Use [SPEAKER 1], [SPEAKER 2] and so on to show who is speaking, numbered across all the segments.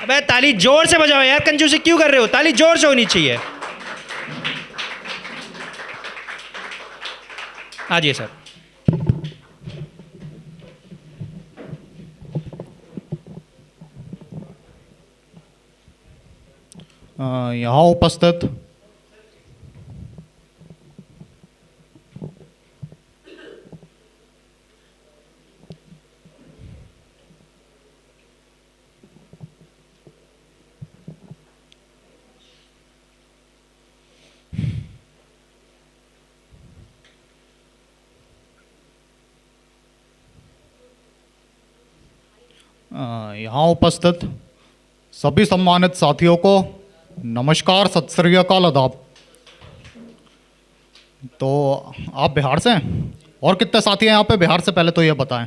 [SPEAKER 1] अबे ताली जोर से बजाओ यार, कंजूसी क्यों कर रहे हो? ताली जोर से होनी चाहिए। आ जाइए सर।
[SPEAKER 2] यहाँ उपस्थित यहाँ उपस्थित सभी सम्मानित साथियों को नमस्कार, सत श्री अकाल, आदाब। तो आप बिहार से हैं? और कितने साथी हैं यहाँ पे बिहार से? पहले तो ये बताएं,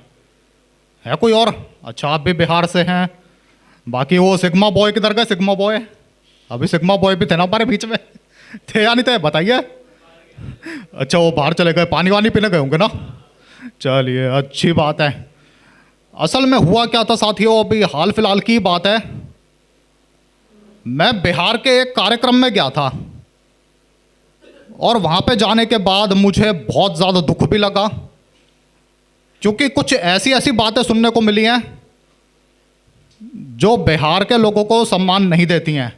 [SPEAKER 2] है कोई और? अच्छा, आप भी बिहार से हैं। बाकी वो सिग्मा बॉय किधर गए? सिग्मा बॉय, अभी सिग्मा बॉय भी थे ना हमारे बीच में, थे या नहीं थे बताइए। अच्छा, वो बाहर चले गए, पानी वानी पीने गए होंगे ना। चलिए, अच्छी बात है। असल में हुआ क्या था साथियों, अभी हाल फिलहाल की बात है, मैं बिहार के एक कार्यक्रम में गया था और वहां पे जाने के बाद मुझे बहुत ज़्यादा दुख भी लगा, क्योंकि कुछ ऐसी ऐसी बातें सुनने को मिली हैं जो बिहार के लोगों को सम्मान नहीं देती हैं।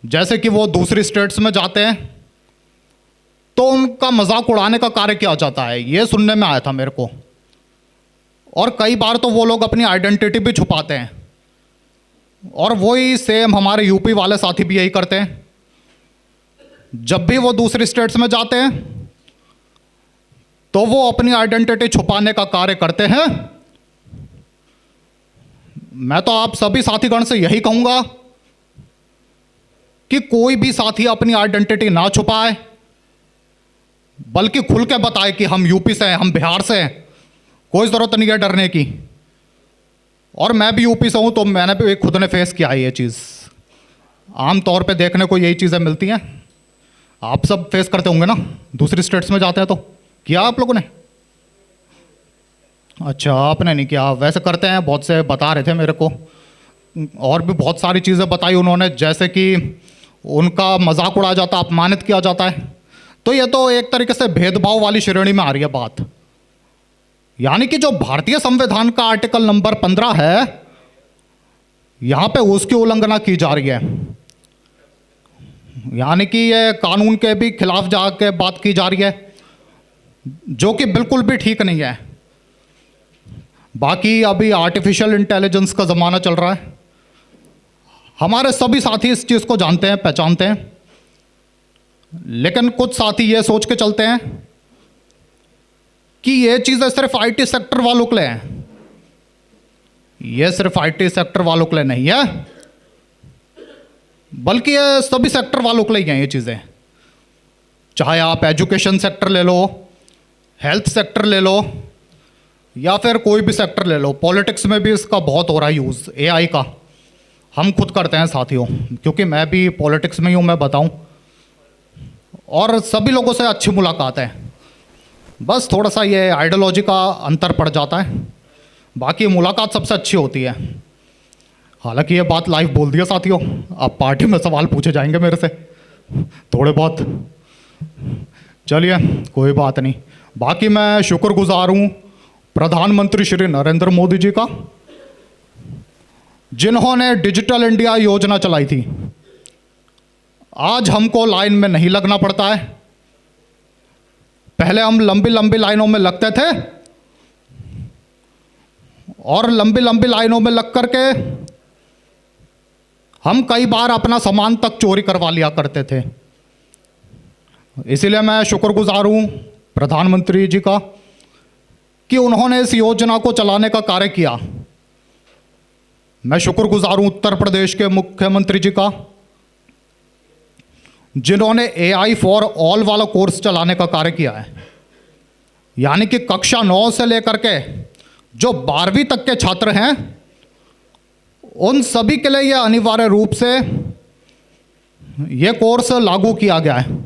[SPEAKER 2] जैसे कि वो दूसरी स्टेट्स में जाते हैं तो उनका मजाक उड़ाने का कार्य किया जाता है, ये सुनने में आया था मेरे को। और कई बार तो वो लोग अपनी आइडेंटिटी भी छुपाते हैं, और वही सेम हमारे यूपी वाले साथी भी यही करते हैं। जब भी वो दूसरी स्टेट्स में जाते हैं तो वो अपनी आइडेंटिटी छुपाने का कार्य करते हैं। मैं तो आप सभी साथीगण से यही कहूंगा कि कोई भी साथी अपनी आइडेंटिटी ना छुपाए, बल्कि खुल के बताए कि हम यूपी से हैं, हम बिहार से हैं। कोई ज़रूरत नहीं है डरने की। और मैं भी यूपी से हूँ तो मैंने भी खुद ने फेस किया है ये चीज़। आम तौर पे देखने को यही चीज़ें मिलती हैं, आप सब फेस करते होंगे ना, दूसरी स्टेट्स में जाते हैं तो। किया आप लोगों ने? अच्छा, आपने नहीं किया। वैसे करते हैं, बहुत से बता रहे थे मेरे को, और भी बहुत सारी चीज़ें बताई उन्होंने, जैसे कि उनका मजाक उड़ाया जाता, अपमानित किया जाता है। तो ये तो एक तरीके से भेदभाव वाली श्रेणी में आ रही है बात। यानी कि जो भारतीय संविधान का आर्टिकल नंबर 15 है, यहां पे उसकी उल्लंघना की जा रही है। यानी कि ये कानून के भी खिलाफ जाके बात की जा रही है, जो कि बिल्कुल भी ठीक नहीं है। बाकी अभी आर्टिफिशियल इंटेलिजेंस का ज़माना चल रहा है, हमारे सभी साथी इस चीज़ को जानते हैं, पहचानते हैं, लेकिन कुछ साथी ये सोच के चलते हैं कि ये चीज़ें सिर्फ आईटी सेक्टर वालों के लिए हैं। ये सिर्फ आईटी सेक्टर वालों के लिए नहीं है, बल्कि ये सभी सेक्टर वालों के लिए हैं ये चीज़ें। चाहे आप एजुकेशन सेक्टर ले लो, हेल्थ सेक्टर ले लो, या फिर कोई भी सेक्टर ले लो। पॉलिटिक्स में भी इसका बहुत हो रहा है यूज़, एआई का। हम खुद करते हैं साथियों, क्योंकि मैं भी पॉलिटिक्स में ही हूँ, मैं बताऊँ। और सभी लोगों से अच्छी मुलाकात है, बस थोड़ा सा ये आइडियोलॉजी का अंतर पड़ जाता है, बाकी मुलाकात सबसे अच्छी होती है। हालांकि ये बात लाइव बोल दिया साथियों, अब पार्टी में सवाल पूछे जाएंगे मेरे से थोड़े बहुत। चलिए, कोई बात नहीं। बाकी मैं शुक्रगुजार हूँ प्रधानमंत्री श्री नरेंद्र मोदी जी का, जिन्होंने डिजिटल इंडिया योजना चलाई थी। आज हमको लाइन में नहीं लगना पड़ता है। पहले हम लंबी लंबी लाइनों में लगते थे, और लंबी लंबी लाइनों में लग करके हम कई बार अपना सामान तक चोरी करवा लिया करते थे। इसीलिए मैं शुक्रगुजार हूं प्रधानमंत्री जी का कि उन्होंने इस योजना को चलाने का कार्य किया। मैं शुक्रगुजार हूं उत्तर प्रदेश के मुख्यमंत्री जी का, जिन्होंने AI फॉर ऑल वाला कोर्स चलाने का कार्य किया है। यानी कि कक्षा 9 से लेकर के जो 12वीं तक के छात्र हैं, उन सभी के लिए यह अनिवार्य रूप से यह कोर्स लागू किया गया है।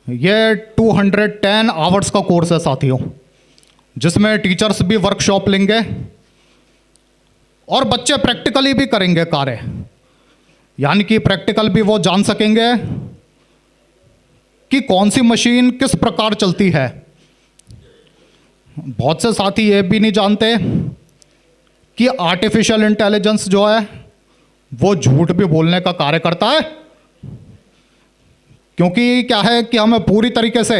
[SPEAKER 2] यह 210 आवर्स का कोर्स है साथियों, जिसमें टीचर्स भी वर्कशॉप लेंगे और बच्चे प्रैक्टिकली भी करेंगे कार्य, यानी कि प्रैक्टिकल भी वो जान सकेंगे कि कौन सी मशीन किस प्रकार चलती है। बहुत से साथी ये भी नहीं जानते कि आर्टिफिशियल इंटेलिजेंस जो है वो झूठ भी बोलने का कार्य करता है, क्योंकि क्या है कि हमें पूरी तरीके से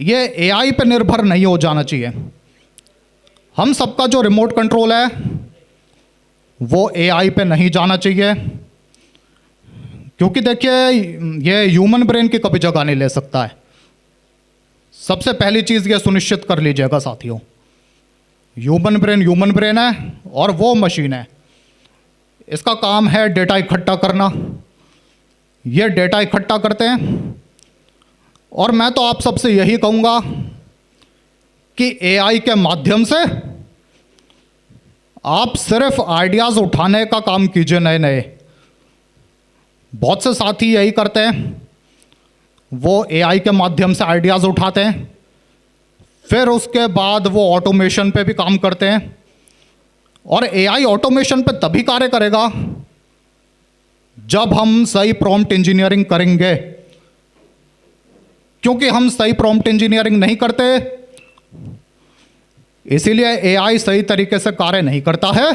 [SPEAKER 2] ये एआई पे निर्भर नहीं हो जाना चाहिए। हम सबका जो रिमोट कंट्रोल है वो एआई पे नहीं जाना चाहिए, क्योंकि देखिए ये ह्यूमन ब्रेन की कभी जगह नहीं ले सकता है। सबसे पहली चीज़ ये सुनिश्चित कर लीजिएगा साथियों, ह्यूमन ब्रेन है और वो मशीन है, इसका काम है डेटा इकट्ठा करना। ये डेटा इकट्ठा करते हैं और मैं तो आप सबसे यही कहूँगा कि एआई के माध्यम से आप सिर्फ आइडियाज़ उठाने का काम कीजिए नए नए। बहुत से साथी यही करते हैं, वो एआई के माध्यम से आइडियाज़ उठाते हैं, फिर उसके बाद वो ऑटोमेशन पे भी काम करते हैं। और एआई ऑटोमेशन पे तभी कार्य करेगा जब हम सही प्रॉम्प्ट इंजीनियरिंग करेंगे, क्योंकि हम सही प्रॉम्प्ट इंजीनियरिंग नहीं करते, इसीलिए एआई सही तरीके से कार्य नहीं करता है।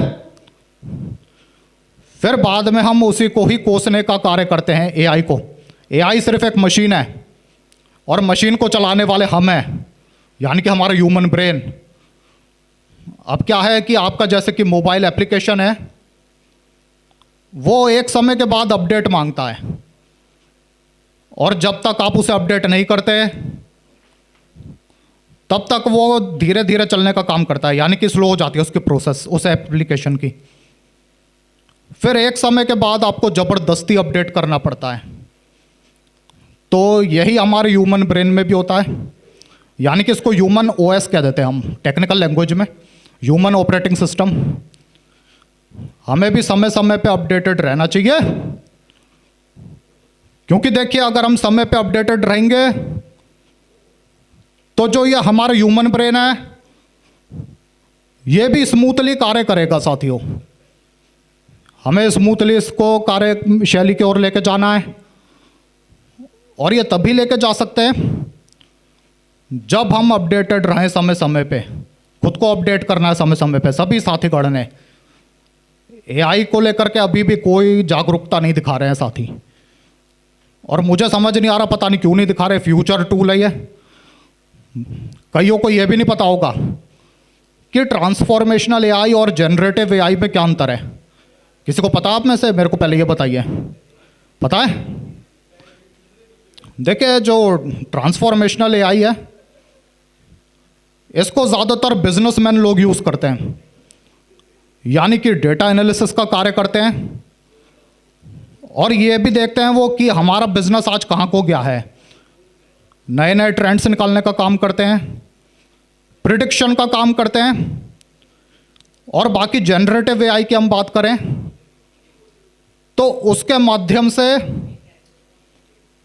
[SPEAKER 2] फिर बाद में हम उसी को ही कोसने का कार्य करते हैं एआई को। एआई सिर्फ एक मशीन है और मशीन को चलाने वाले हम हैं, यानी कि हमारा ह्यूमन ब्रेन। अब क्या है कि आपका जैसे कि मोबाइल एप्लीकेशन है, वो एक समय के बाद अपडेट मांगता है, और जब तक आप उसे अपडेट नहीं करते तब तक वो धीरे धीरे चलने का काम करता है, यानी कि स्लो हो जाती है उसकी प्रोसेस उस एप्लीकेशन की। फिर एक समय के बाद आपको ज़बरदस्ती अपडेट करना पड़ता है। तो यही हमारे ह्यूमन ब्रेन में भी होता है, यानी कि इसको ह्यूमन ओएस कह देते हैं हम टेक्निकल लैंग्वेज में, ह्यूमन ऑपरेटिंग सिस्टम। हमें भी समय समय पे अपडेटेड रहना चाहिए, क्योंकि देखिए अगर हम समय पे अपडेटेड रहेंगे तो जो ये हमारा ह्यूमन ब्रेन है ये भी स्मूथली कार्य करेगा साथियों। हमें स्मूथली इसको कार्यशैली की ओर लेके जाना है, और ये तभी लेके जा सकते हैं जब हम अपडेटेड रहें समय समय पे। खुद को अपडेट करना है समय समय पे सभी साथीगण ने। एआई को लेकर के अभी भी कोई जागरूकता नहीं दिखा रहे हैं साथी, और मुझे समझ नहीं आ रहा पता नहीं क्यों नहीं दिखा रहे। फ्यूचर टूल है ये। कईयों को यह भी नहीं पता होगा कि ट्रांसफॉर्मेशनल एआई और जनरेटिव एआई में क्या अंतर है। किसी को पता आप में से? मेरे को पहले ये बताइए, पता है? देखिए जो ट्रांसफॉर्मेशनल एआई है इसको ज़्यादातर बिजनेसमैन लोग यूज़ करते हैं, यानी कि डेटा एनालिसिस का कार्य करते हैं, और ये भी देखते हैं वो कि हमारा बिजनेस आज कहाँ को गया है, नए नए ट्रेंड्स निकालने का काम करते हैं, प्रिडिक्शन का काम करते हैं। और बाकी जनरेटिव एआई की हम बात करें तो उसके माध्यम से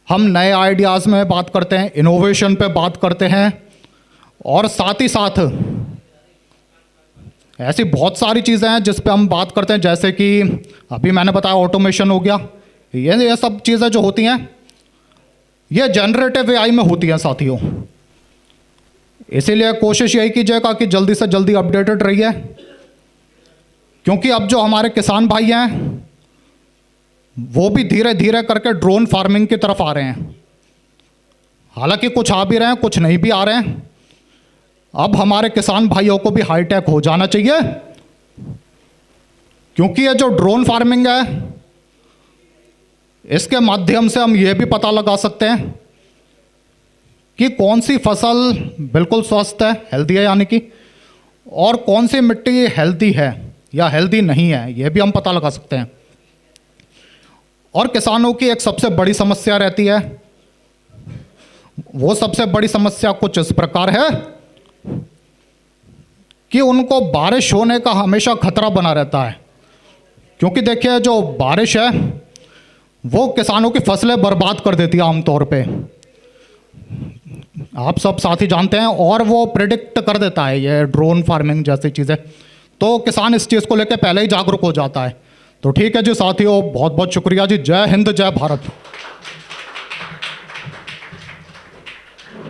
[SPEAKER 2] हम नए आइडियाज़ में बात करते हैं, इनोवेशन पे बात करते हैं, और साथ ही साथ ऐसी बहुत सारी चीज़ें हैं जिस पे हम बात करते हैं, जैसे कि अभी मैंने बताया ऑटोमेशन हो गया। ये सब चीज़ें जो होती हैं ये जनरेटिव एआई में होती हैं साथियों। इसीलिए कोशिश यही कीजिएगा कि जल्दी से जल्दी अपडेटेड रहिए, क्योंकि अब जो हमारे किसान भाई हैं वो भी धीरे धीरे करके ड्रोन फार्मिंग की तरफ आ रहे हैं। हालांकि कुछ आ भी रहे हैं, कुछ नहीं भी आ रहे हैं। अब हमारे किसान भाइयों को भी हाईटेक हो जाना चाहिए, क्योंकि ये जो ड्रोन फार्मिंग है इसके माध्यम से हम ये भी पता लगा सकते हैं कि कौन सी फसल बिल्कुल स्वस्थ है, हेल्दी है यानी कि, और कौन सी मिट्टी हेल्दी है या हेल्दी नहीं है, ये भी हम पता लगा सकते हैं। और किसानों की एक सबसे बड़ी समस्या रहती है, वो सबसे बड़ी समस्या कुछ इस प्रकार है कि उनको बारिश होने का हमेशा खतरा बना रहता है, क्योंकि देखिए जो बारिश है वो किसानों की फसलें बर्बाद कर देती है आमतौर पे, आप सब साथी जानते हैं, और वो प्रिडिक्ट कर देता है ये ड्रोन फार्मिंग जैसी चीज़ें। तो किसान इस चीज़ को लेकर पहले ही जागरूक हो जाता है। तो ठीक है जी साथियों, बहुत बहुत शुक्रिया जी। जय हिंद, जय भारत।